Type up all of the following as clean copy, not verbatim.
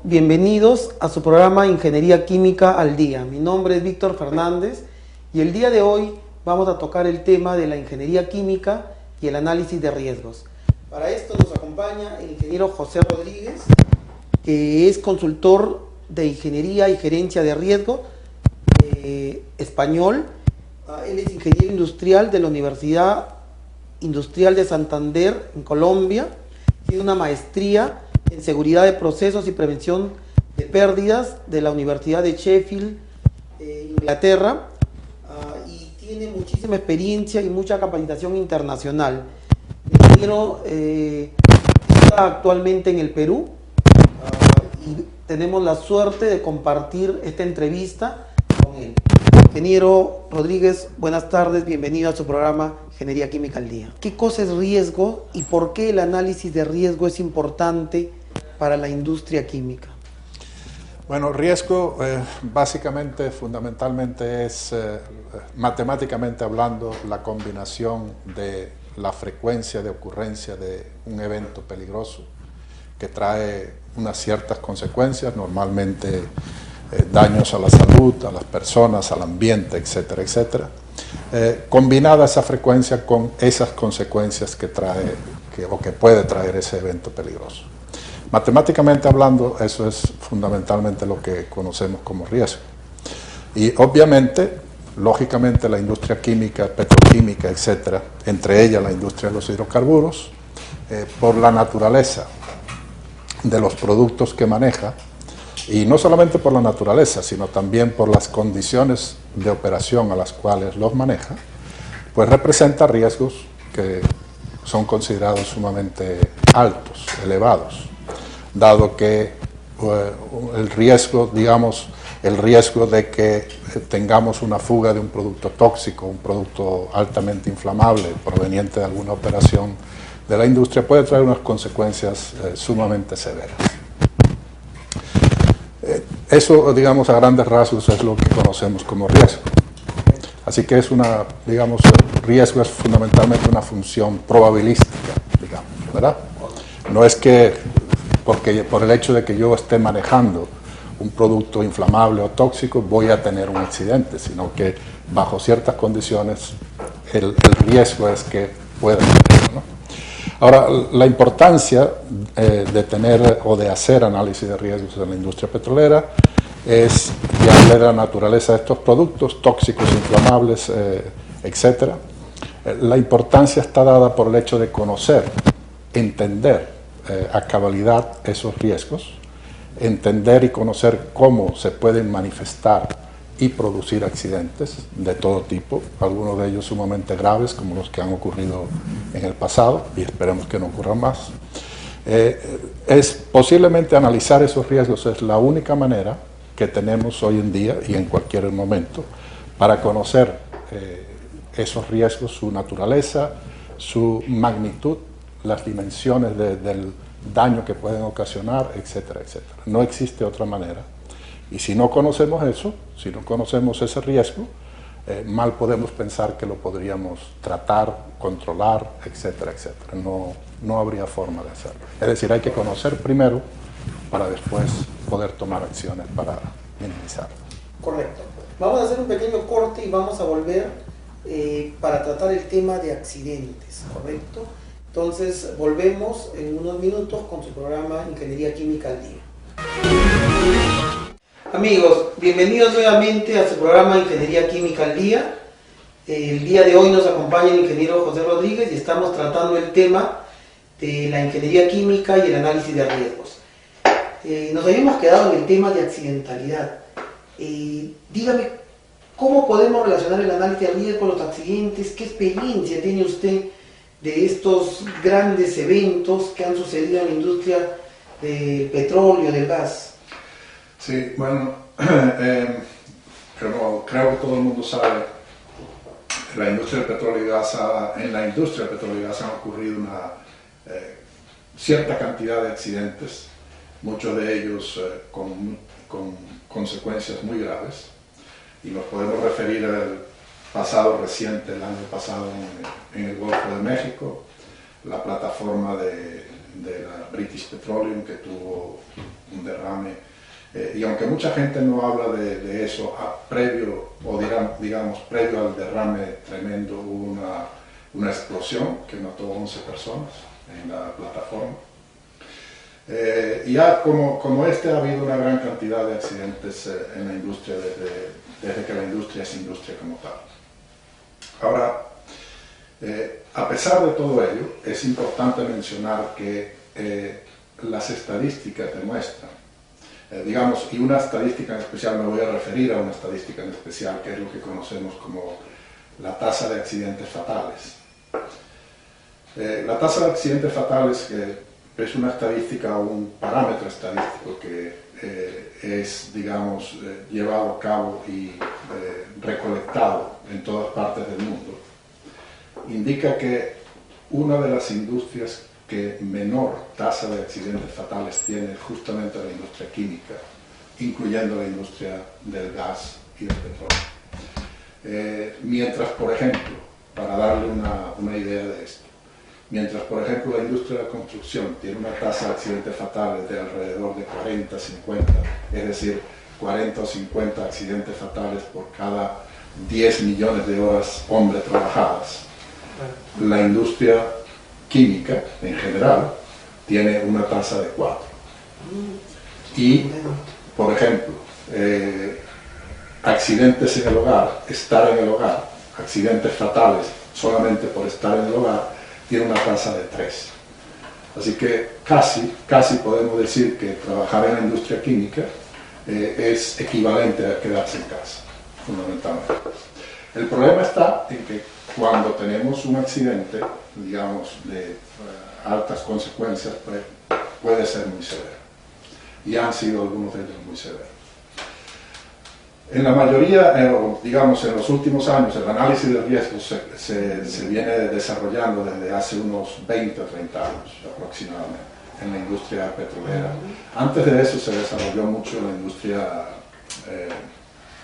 bienvenidos a su programa Ingeniería Química al Día. Mi nombre es Víctor Fernández y el día de hoy vamos a tocar el tema de la ingeniería química y el análisis de riesgos. Para esto nos acompaña el ingeniero José Rodríguez, que es consultor de ingeniería y gerencia de riesgo español. Él es ingeniero industrial de la Universidad Industrial de Santander en Colombia. Tiene una maestría en seguridad de procesos y prevención de pérdidas de la Universidad de Sheffield, Inglaterra, y tiene muchísima experiencia y mucha capacitación internacional. El ingeniero está actualmente en el Perú y tenemos la suerte de compartir esta entrevista con él. Ingeniero Rodríguez, buenas tardes, bienvenido a su programa Ingeniería Química al Día. ¿Qué cosa es riesgo y por qué el análisis de riesgo es importante para la industria química? Bueno, riesgo básicamente, fundamentalmente es, matemáticamente hablando, la combinación de la frecuencia de ocurrencia de un evento peligroso que trae unas ciertas consecuencias, normalmente daños a la salud, a las personas, al ambiente, etcétera, etcétera. Combinada esa frecuencia con esas consecuencias que trae o que puede traer ese evento peligroso. Matemáticamente hablando, eso es fundamentalmente lo que conocemos como riesgo. Y obviamente, lógicamente, la industria química, petroquímica, etcétera, entre ellas la industria de los hidrocarburos, por la naturaleza de los productos que maneja, y no solamente por la naturaleza, sino también por las condiciones de operación a las cuales los maneja, pues representa riesgos que son considerados sumamente altos, elevados, dado que el riesgo, digamos, el riesgo de que tengamos una fuga de un producto tóxico, un producto altamente inflamable proveniente de alguna operación de la industria, puede traer unas consecuencias sumamente severas. Eso, digamos, a grandes rasgos es lo que conocemos como riesgo. Así que es una, digamos, el riesgo es fundamentalmente una función probabilística, digamos, ¿verdad? No es que por el hecho de que yo esté manejando un producto inflamable o tóxico voy a tener un accidente, sino que bajo ciertas condiciones el riesgo es que pueda tenerlo, ¿no? Ahora, la importancia de tener o de hacer análisis de riesgos en la industria petrolera es ya ver la naturaleza de estos productos tóxicos, inflamables, etcétera. La importancia está dada por el hecho de conocer, entender a cabalidad esos riesgos, entender y conocer cómo se pueden manifestar y producir accidentes de todo tipo, algunos de ellos sumamente graves como los que han ocurrido en el pasado y esperemos que no ocurran más. Es posiblemente analizar esos riesgos, es la única manera que tenemos hoy en día y en cualquier momento para conocer esos riesgos, su naturaleza, su magnitud, las dimensiones del daño que pueden ocasionar, etcétera, etcétera. No existe otra manera. Y si no conocemos eso, si no conocemos ese riesgo, mal podemos pensar que lo podríamos tratar, controlar, etcétera, etcétera. No habría forma de hacerlo. Es decir, hay que conocer primero para después poder tomar acciones para minimizarlo. Correcto. Vamos a hacer un pequeño corte y vamos a volver para tratar el tema de accidentes, ¿correcto? Entonces, volvemos en unos minutos con su programa Ingeniería Química al Día. Amigos, bienvenidos nuevamente a su programa Ingeniería Química al Día. El día de hoy nos acompaña el ingeniero José Rodríguez y estamos tratando el tema de la ingeniería química y el análisis de riesgos. Nos habíamos quedado en el tema de accidentalidad. Dígame, ¿cómo podemos relacionar el análisis de riesgo con los accidentes? ¿Qué experiencia tiene usted de estos grandes eventos que han sucedido en la industria del petróleo, del gas? Sí, bueno, creo que todo el mundo sabe, en la industria del petróleo y gas, han ocurrido una cierta cantidad de accidentes, muchos de ellos con consecuencias muy graves, y nos podemos referir al pasado reciente, el año pasado en el Golfo de México, la plataforma de la British Petroleum, que tuvo un derrame. Y aunque mucha gente no habla de eso, previo al derrame tremendo hubo una explosión que mató 11 personas en la plataforma. Y ya como este ha habido una gran cantidad de accidentes en la industria desde que la industria es industria como tal. Ahora, a pesar de todo ello, es importante mencionar que las estadísticas demuestran, y una estadística en especial, me voy a referir a una estadística en especial, que es lo que conocemos como la tasa de accidentes fatales. La tasa de accidentes fatales es una estadística o un parámetro estadístico que es, llevado a cabo y recolectado en todas partes del mundo. Indica que una de las industrias que menor tasa de accidentes fatales tiene es justamente la industria química, incluyendo la industria del gas y del petróleo. Mientras, por ejemplo, para darle una idea de esto, mientras, por ejemplo, la industria de la construcción tiene una tasa de accidentes fatales de alrededor de 40, 50, es decir, 40 o 50 accidentes fatales por cada 10 millones de horas hombre trabajadas. La industria química, en general, tiene una tasa de 4. Y, por ejemplo, accidentes en el hogar, estar en el hogar, accidentes fatales solamente por estar en el hogar, tiene una tasa de 3. Así que casi podemos decir que trabajar en la industria química es equivalente a quedarse en casa, fundamentalmente. El problema está en que cuando tenemos un accidente, de altas consecuencias, puede ser muy severo. Y han sido algunos de ellos muy severos. En la mayoría, en los últimos años, el análisis de riesgos se viene desarrollando desde hace unos 20 o 30 años aproximadamente en la industria petrolera. Antes de eso se desarrolló mucho en la industria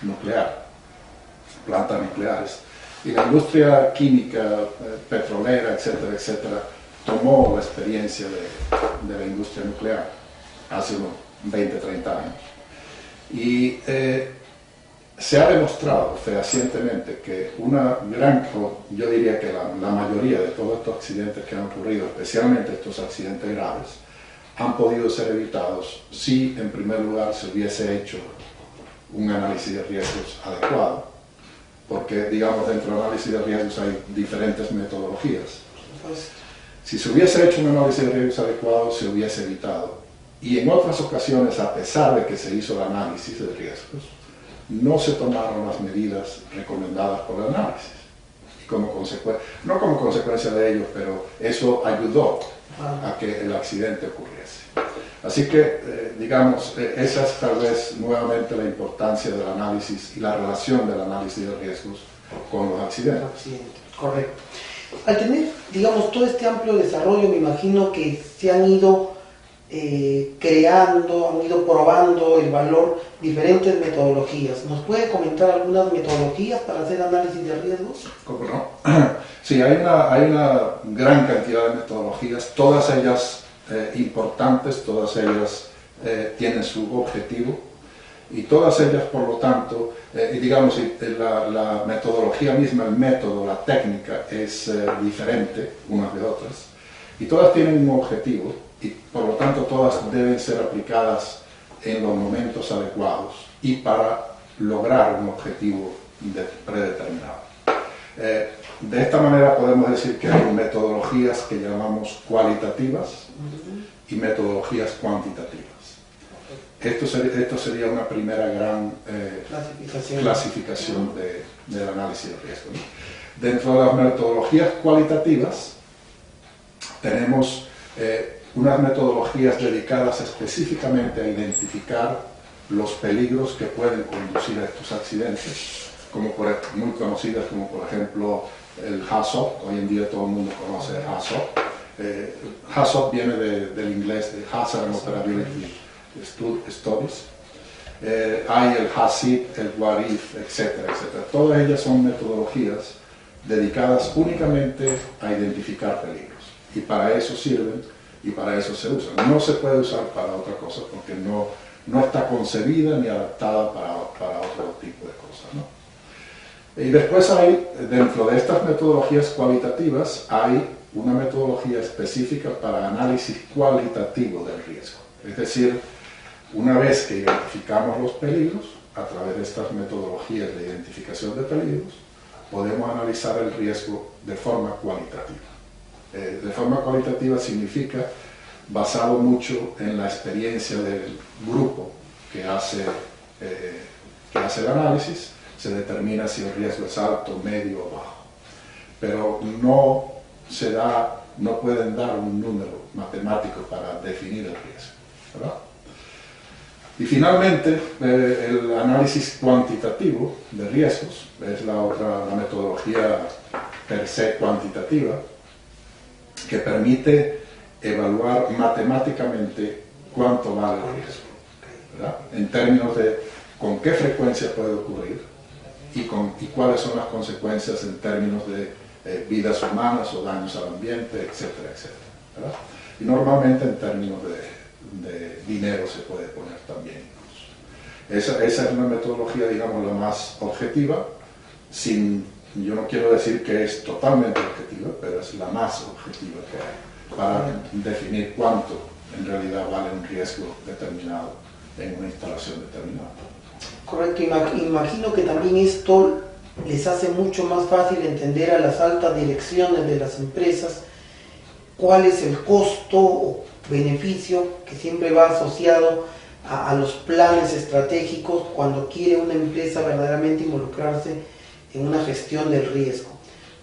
nuclear, plantas nucleares. Y la industria química, petrolera, etcétera, etcétera, tomó la experiencia de la industria nuclear hace unos 20 o 30 años. Y se ha demostrado fehacientemente que yo diría que la mayoría de todos estos accidentes que han ocurrido, especialmente estos accidentes graves, han podido ser evitados si en primer lugar se hubiese hecho un análisis de riesgos adecuado, porque dentro del análisis de riesgos hay diferentes metodologías. Si se hubiese hecho un análisis de riesgos adecuado, se hubiese evitado. Y en otras ocasiones, a pesar de que se hizo el análisis de riesgos, no se tomaron las medidas recomendadas por el análisis. Y no como consecuencia de ello, pero eso ayudó a que el accidente ocurriese. Así que, esa es tal vez nuevamente la importancia del análisis y la relación del análisis de riesgos con los accidentes. Correcto. Al tener, todo este amplio desarrollo, me imagino que se han ido creando, han ido probando el valor diferentes metodologías. ¿Nos puede comentar algunas metodologías para hacer análisis de riesgos? ¿Cómo no? Sí, hay una gran cantidad de metodologías, todas ellas importantes, todas ellas tienen su objetivo y todas ellas, por lo tanto, la metodología misma, el método, la técnica es diferente unas de otras y todas tienen un objetivo y por lo tanto todas deben ser aplicadas en los momentos adecuados y para lograr un objetivo predeterminado. De esta manera podemos decir que hay metodologías que llamamos cualitativas y metodologías cuantitativas. Esto sería una primera gran clasificación del análisis de riesgo, ¿no? Dentro de las metodologías cualitativas tenemos unas metodologías dedicadas específicamente a identificar los peligros que pueden conducir a estos accidentes, muy conocidas como por ejemplo el HAZOP. Hoy en día todo el mundo conoce el HAZOP. HAZOP viene del inglés de Hazard and Operability Studies. Hay el HACCP, el WARIF, etcétera, etcétera. Todas ellas son metodologías dedicadas únicamente a identificar peligros y para eso sirven y para eso se usa. No se puede usar para otra cosa porque no está concebida ni adaptada para otro tipo de cosas, ¿no? Y después hay, dentro de estas metodologías cualitativas, hay una metodología específica para análisis cualitativo del riesgo. Es decir, una vez que identificamos los peligros, a través de estas metodologías de identificación de peligros, podemos analizar el riesgo de forma cualitativa. De forma cualitativa significa basado mucho en la experiencia del grupo que hace el análisis, se determina si el riesgo es alto, medio o bajo. Pero no pueden dar un número matemático para definir el riesgo, ¿verdad? Y finalmente, el análisis cuantitativo de riesgos es la metodología per se cuantitativa que permite evaluar matemáticamente cuánto vale el riesgo, ¿verdad? En términos de con qué frecuencia puede ocurrir y cuáles son las consecuencias en términos de vidas humanas o daños al ambiente, etcétera, etcétera, ¿verdad? Y normalmente en términos de dinero se puede poner también incluso. Esa es una metodología, digamos, la más objetiva, yo no quiero decir que es totalmente objetiva, pero es la más objetiva que hay para definir cuánto en realidad vale un riesgo determinado en una instalación determinada. Correcto, imagino que también esto les hace mucho más fácil entender a las altas direcciones de las empresas cuál es el costo o beneficio que siempre va asociado a los planes estratégicos cuando quiere una empresa verdaderamente involucrarse en una gestión del riesgo,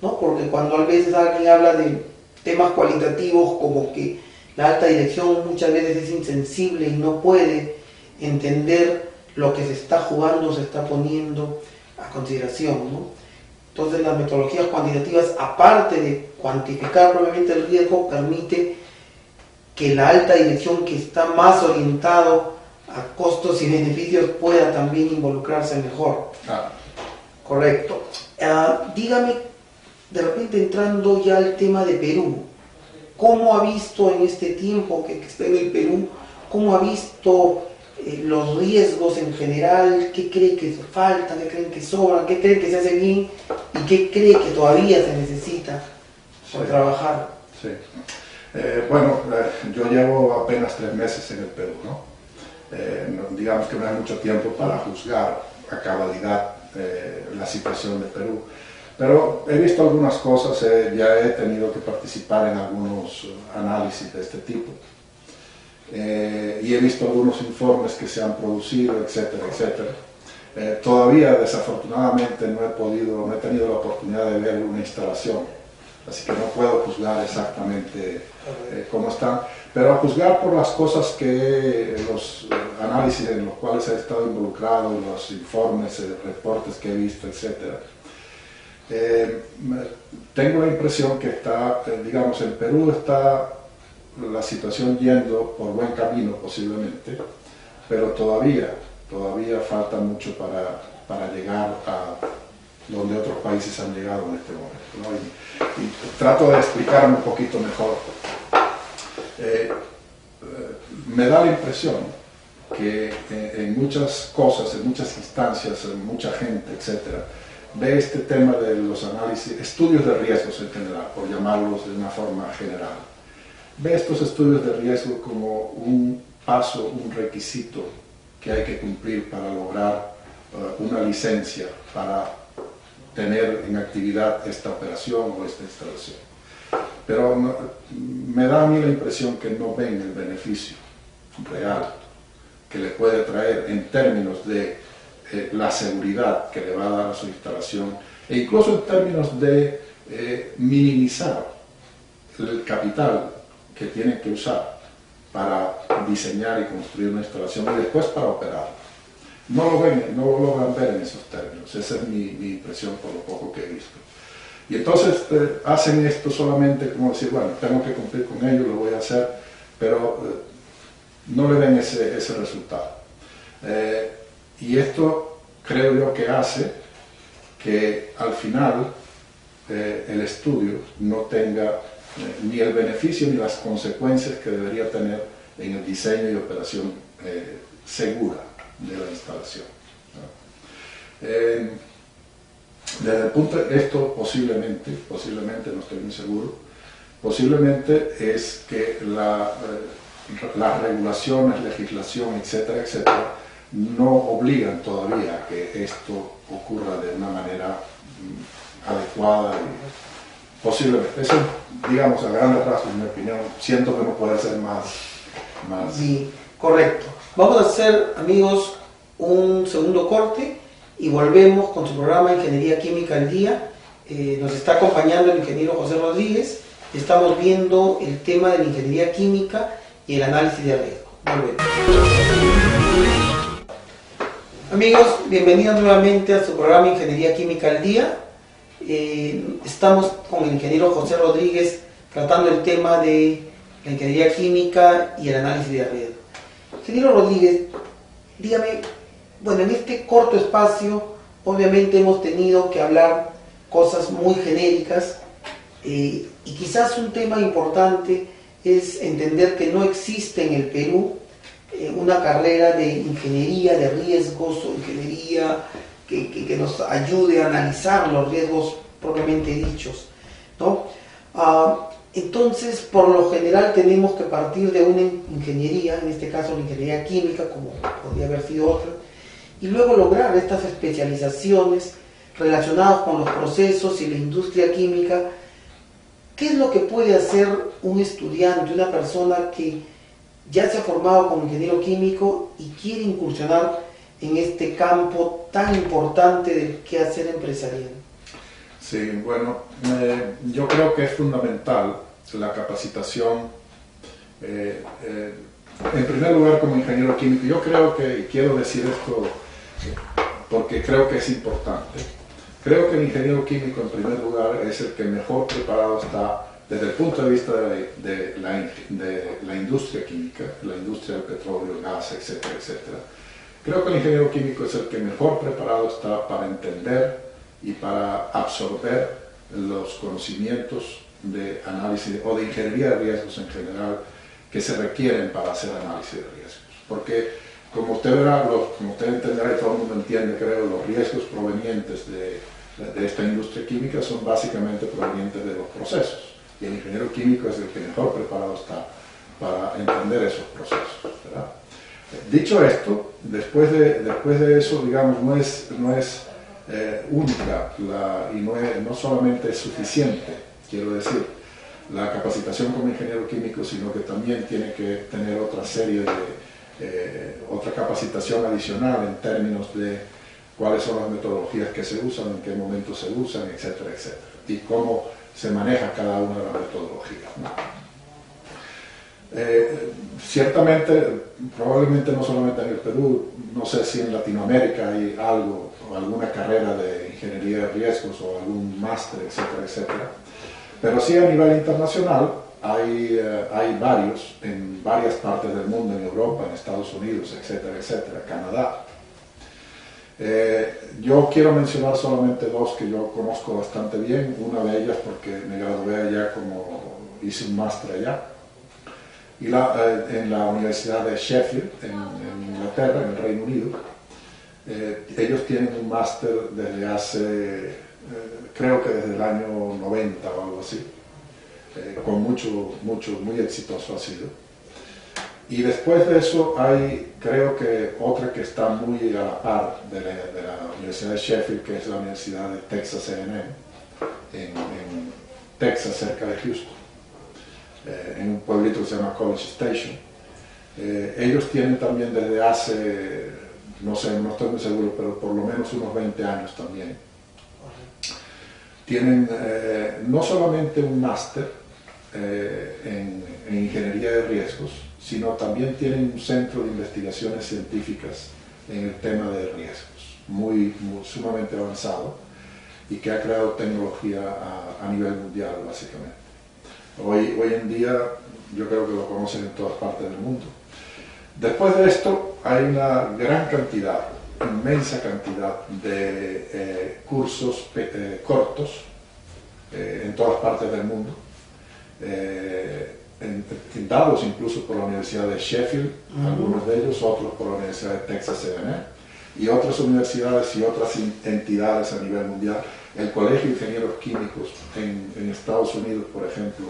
¿no? Porque cuando a veces alguien habla de temas cualitativos como que la alta dirección muchas veces es insensible y no puede entender lo que se está jugando, se está poniendo a consideración, ¿no? Entonces las metodologías cuantitativas, aparte de cuantificar probablemente el riesgo, permite que la alta dirección que está más orientado a costos y beneficios pueda también involucrarse mejor. Correcto. Dígame, de repente entrando ya al tema de Perú, ¿cómo ha visto en este tiempo que está en el Perú, cómo ha visto los riesgos en general? ¿Qué cree que falta? ¿Qué creen que sobran? ¿Qué cree que se hace bien? ¿Y qué cree que todavía se necesita por trabajar? Sí. Yo llevo apenas 3 meses en el Perú, ¿no? Digamos que no hay mucho tiempo para juzgar a cabalidad la situación de Perú, pero he visto algunas cosas, ya he tenido que participar en algunos análisis de este tipo. Y he visto algunos informes que se han producido, etcétera, etcétera. Todavía, desafortunadamente, no he tenido la oportunidad de ver una instalación, así que no puedo juzgar exactamente cómo están, pero a juzgar por las cosas los análisis en los cuales he estado involucrado, los informes, reportes que he visto, etcétera. Tengo la impresión que digamos, en Perú está la situación yendo por buen camino posiblemente, pero todavía falta mucho para llegar a donde otros países han llegado en este momento, ¿no? Y trato de explicarme un poquito mejor. Me da la impresión que en muchas cosas, en muchas instancias, en mucha gente, etcétera, ve este tema de los análisis, estudios de riesgos en general, por llamarlos de una forma general, ve estos estudios de riesgo como un paso, un requisito que hay que cumplir para lograr una licencia para tener en actividad esta operación o esta instalación. Pero me da a mí la impresión que no ven el beneficio real que le puede traer en términos de la seguridad que le va a dar a su instalación e incluso en términos de minimizar el capital que tienen que usar para diseñar y construir una instalación y después para operarla. No lo logran ver en esos términos. Esa es mi impresión por lo poco que he visto. Y entonces hacen esto solamente como decir, bueno, tengo que cumplir con ello, lo voy a hacer, pero no le ven ese resultado. Y esto creo yo que hace que al final el estudio no tenga ni el beneficio ni las consecuencias que debería tener en el diseño y operación segura de la instalación. Desde el punto de esto posiblemente, no estoy muy seguro, posiblemente es que las regulaciones, legislación, etcétera, etcétera, no obligan todavía a que esto ocurra de una manera adecuada y posiblemente. Eso, digamos, a grandes rasgos, en mi opinión, siento que no puede ser más. Sí, correcto. Vamos a hacer, amigos, un segundo corte y volvemos con su programa Ingeniería Química al Día. Nos está acompañando el ingeniero José Rodríguez. Estamos viendo el tema de la ingeniería química y el análisis de riesgo. Volvemos. Amigos, bienvenidos nuevamente a su programa Ingeniería Química al Día. Estamos con el ingeniero José Rodríguez tratando el tema de la ingeniería química y el análisis de riesgo. Ingeniero Rodríguez, dígame, bueno, en este corto espacio obviamente hemos tenido que hablar cosas muy genéricas y quizás un tema importante es entender que no existe en el Perú una carrera de ingeniería de riesgos o ingeniería que nos ayude a analizar los riesgos propiamente dichos, ¿no? Entonces, por lo general tenemos que partir de una ingeniería, en este caso la ingeniería química, como podría haber sido otra, y luego lograr estas especializaciones relacionadas con los procesos y la industria química. ¿Qué es lo que puede hacer un estudiante, una persona que ya se ha formado como ingeniero químico y quiere incursionar en este campo tan importante del quehacer empresarial? Sí, bueno, yo creo que es fundamental la capacitación, en primer lugar como ingeniero químico. Yo creo que, y quiero decir esto porque creo que es importante, creo que el ingeniero químico en primer lugar es el que mejor preparado está desde el punto de vista de la industria química, la industria del petróleo, el gas, etcétera, etcétera. Creo que el ingeniero químico es el que mejor preparado está para entender y para absorber los conocimientos de análisis o de ingeniería de riesgos en general que se requieren para hacer análisis de riesgos. Porque, como usted verá, como usted entenderá y todo el mundo entiende, creo, los riesgos provenientes de esta industria química son básicamente provenientes de los procesos. Y el ingeniero químico es el que mejor preparado está para entender esos procesos, ¿verdad? Dicho esto, después de eso, digamos, no es única y no solamente es suficiente, quiero decir, la capacitación como ingeniero químico, sino que también tiene que tener otra serie otra capacitación adicional en términos de cuáles son las metodologías que se usan, en qué momentos se usan, etcétera, etcétera, y cómo se maneja cada una de las metodologías, ¿no? Ciertamente, probablemente no solamente en el Perú, no sé si en Latinoamérica hay algo o alguna carrera de ingeniería de riesgos o algún máster, etcétera, etcétera, pero sí a nivel internacional hay varios en varias partes del mundo, en Europa, en Estados Unidos, etcétera, etcétera, Canadá. Yo quiero mencionar solamente dos que yo conozco bastante bien, una de ellas porque me gradué allá, hice un máster allá, y en la Universidad de Sheffield, en Inglaterra, en el Reino Unido. Ellos tienen un máster desde hace, creo que desde el año 90 o algo así, con muy exitoso ha sido. Y después de eso hay, creo que otra que está muy a la par de la Universidad de Sheffield, que es la Universidad de Texas A&M, en Texas, cerca de Houston, en un pueblito que se llama College Station. Ellos tienen también desde hace, no sé, no estoy muy seguro, pero por lo menos unos 20 años también. Tienen no solamente un máster en ingeniería de riesgos, sino también tienen un centro de investigaciones científicas en el tema de riesgos, sumamente avanzado, y que ha creado tecnología a nivel mundial, básicamente. Hoy en día yo creo que lo conocen en todas partes del mundo. Después de esto hay una gran cantidad, inmensa cantidad de cursos cortos en todas partes del mundo, dados incluso por la Universidad de Sheffield, algunos de ellos, otros por la Universidad de Texas A&M, y otras universidades y otras entidades a nivel mundial. El Colegio de Ingenieros Químicos en Estados Unidos, por ejemplo,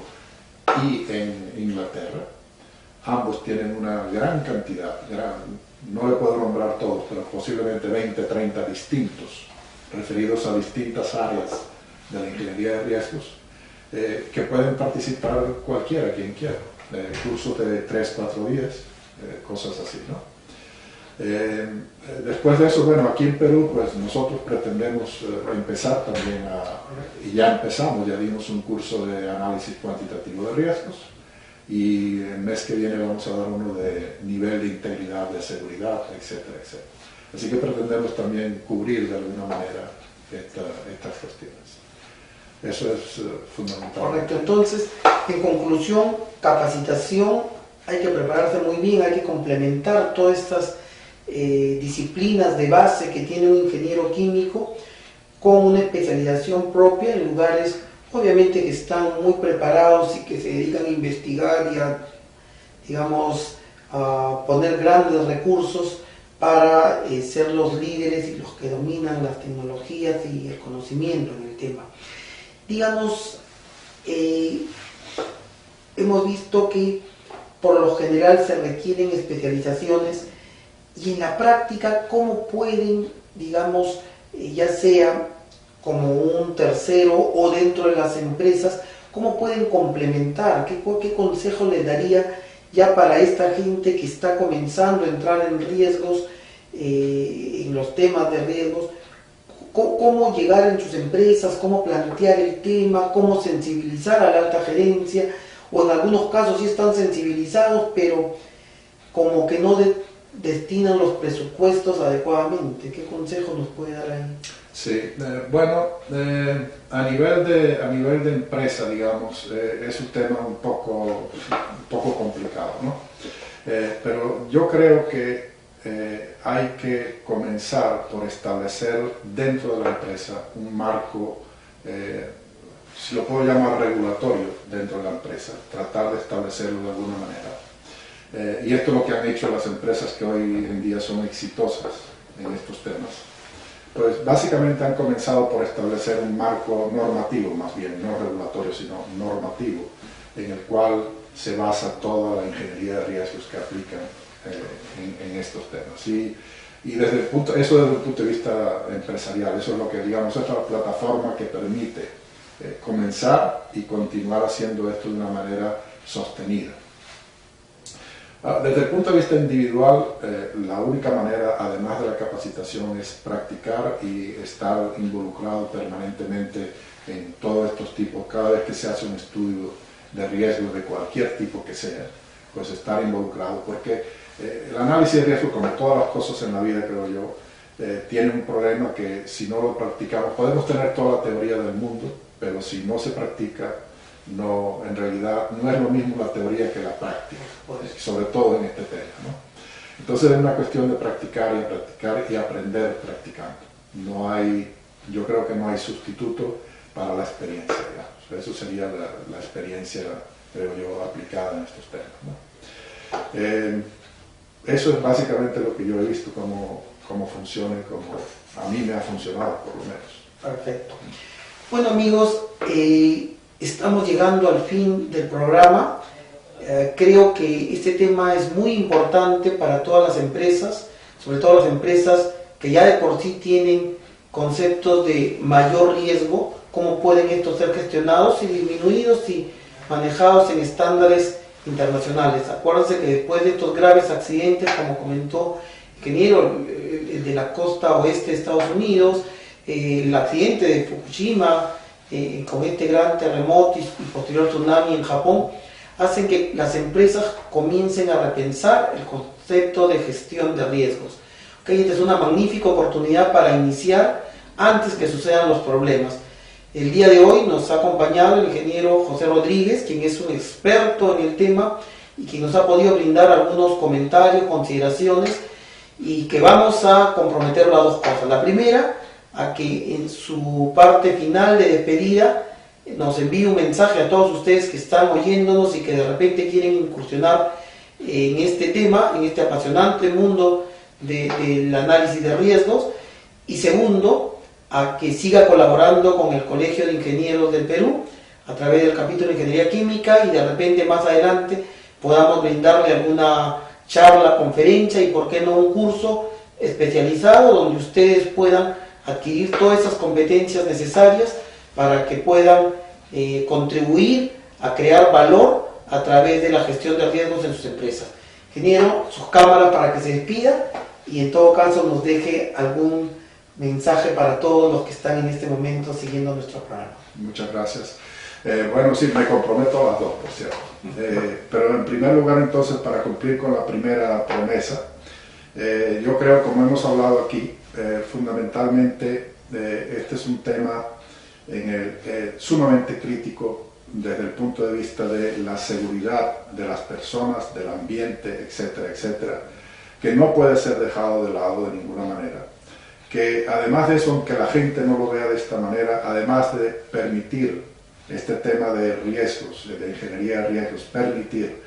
y en Inglaterra, ambos tienen una gran cantidad, no le puedo nombrar todos, pero posiblemente 20, 30 distintos, referidos a distintas áreas de la ingeniería de riesgos, que pueden participar cualquiera, quien quiera, cursos de 3, 4 días, cosas así, ¿no? Después de eso, bueno, aquí en Perú, pues nosotros pretendemos empezar también y ya empezamos, ya dimos un curso de análisis cuantitativo de riesgos, y el mes que viene vamos a dar uno de nivel de integridad, de seguridad, etcétera, etcétera. Así que pretendemos también cubrir de alguna manera estas cuestiones. Eso es fundamental. Correcto. Entonces, en conclusión, capacitación, hay que prepararse muy bien, hay que complementar todas estas disciplinas de base que tiene un ingeniero químico con una especialización propia en lugares obviamente que están muy preparados y que se dedican a investigar y a, digamos, a poner grandes recursos para ser los líderes y los que dominan las tecnologías y el conocimiento en el tema. Digamos, hemos visto que por lo general se requieren especializaciones, y en la práctica, ¿cómo pueden, digamos, ya sea como un tercero o dentro de las empresas, cómo pueden complementar? ¿Qué consejo les daría ya para esta gente que está comenzando a entrar en riesgos, en los temas de riesgos? ¿Cómo llegar en sus empresas? ¿Cómo plantear el tema? ¿Cómo sensibilizar a la alta gerencia? O en algunos casos sí están sensibilizados, pero como que no destinan los presupuestos adecuadamente. ¿Qué consejo nos puede dar ahí? Sí, bueno, a nivel de empresa, digamos, es un tema un poco complicado, ¿no? Pero yo creo que hay que comenzar por establecer dentro de la empresa un marco, si lo puedo llamar regulatorio dentro de la empresa, tratar de establecerlo de alguna manera. Y esto es lo que han hecho las empresas que hoy en día son exitosas en estos temas. Pues básicamente han comenzado por establecer un marco normativo, más bien, no regulatorio, sino normativo, en el cual se basa toda la ingeniería de riesgos que aplican en estos temas. Y desde el punto de vista empresarial, eso es lo que, digamos, es la plataforma que permite comenzar y continuar haciendo esto de una manera sostenida. Desde el punto de vista individual, la única manera, además de la capacitación, es practicar y estar involucrado permanentemente en todos estos tipos. Cada vez que se hace un estudio de riesgo de cualquier tipo que sea, pues estar involucrado, porque el análisis de riesgo, como todas las cosas en la vida, creo yo, tiene un problema que si no lo practicamos, podemos tener toda la teoría del mundo, pero si no se practica, no, en realidad no es lo mismo la teoría que la práctica, sobre todo en este tema, ¿no? Entonces es una cuestión de practicar y aprender practicando. Yo creo que no hay sustituto para la experiencia, digamos. Eso sería la experiencia, creo yo, aplicada en estos temas, ¿no? Eso es básicamente lo que yo he visto, cómo funciona y cómo a mí me ha funcionado, por lo menos. Perfecto. Bueno, amigos, estamos llegando al fin del programa. Creo que este tema es muy importante para todas las empresas, sobre todo las empresas que ya de por sí tienen conceptos de mayor riesgo, cómo pueden estos ser gestionados y disminuidos y manejados en estándares internacionales. Acuérdense que después de estos graves accidentes, como comentó el ingeniero, el de la costa oeste de Estados Unidos, el accidente de Fukushima, con este gran terremoto y posterior tsunami en Japón, hacen que las empresas comiencen a repensar el concepto de gestión de riesgos. Esta es una magnífica oportunidad para iniciar antes que sucedan los problemas. El día de hoy nos ha acompañado el ingeniero José Rodríguez, quien es un experto en el tema y quien nos ha podido brindar algunos comentarios, consideraciones, y que vamos a comprometer las dos cosas. La primera, a que en su parte final de despedida nos envíe un mensaje a todos ustedes que están oyéndonos y que de repente quieren incursionar en este tema, en este apasionante mundo del análisis de riesgos. Y segundo, a que siga colaborando con el Colegio de Ingenieros del Perú a través del capítulo de Ingeniería Química, y de repente más adelante podamos brindarle alguna charla, conferencia y por qué no un curso especializado donde ustedes puedan adquirir todas esas competencias necesarias para que puedan contribuir a crear valor a través de la gestión de riesgos en sus empresas. Ingeniero, sus cámaras para que se despida y en todo caso nos deje algún mensaje para todos los que están en este momento siguiendo nuestro programa. Muchas gracias. Bueno, sí, me comprometo a las dos, por cierto. Pero en primer lugar, entonces, para cumplir con la primera promesa, yo creo, como hemos hablado aquí, fundamentalmente este es un tema sumamente crítico desde el punto de vista de la seguridad de las personas, del ambiente, etcétera, etcétera, que no puede ser dejado de lado de ninguna manera. Que además de eso, aunque la gente no lo vea de esta manera, además de permitir este tema de riesgos, de ingeniería de riesgos, permitir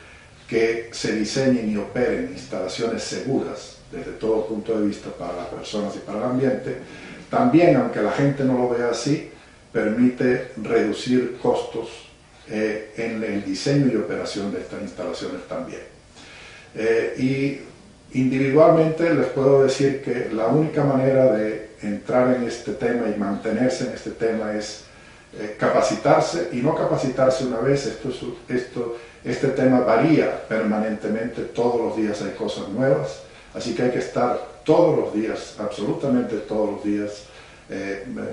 que se diseñen y operen instalaciones seguras desde todo punto de vista para las personas y para el ambiente, también, aunque la gente no lo vea así, permite reducir costos en el diseño y operación de estas instalaciones también. Y individualmente les puedo decir que la única manera de entrar en este tema y mantenerse en este tema es capacitarse, y no capacitarse una vez. Este tema varía permanentemente, todos los días hay cosas nuevas, así que hay que estar todos los días, absolutamente todos los días,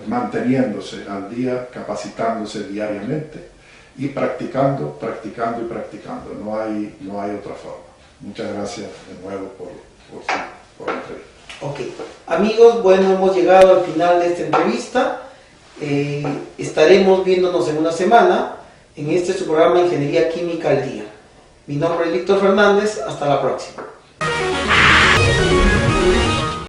manteniéndose al día, capacitándose diariamente y practicando, practicando y practicando. No hay otra forma. Muchas gracias de nuevo por la entrevista. Ok, amigos, bueno, hemos llegado al final de esta entrevista. Estaremos viéndonos en una semana en su programa Ingeniería Química al Día. Mi nombre es Víctor Fernández, hasta la próxima.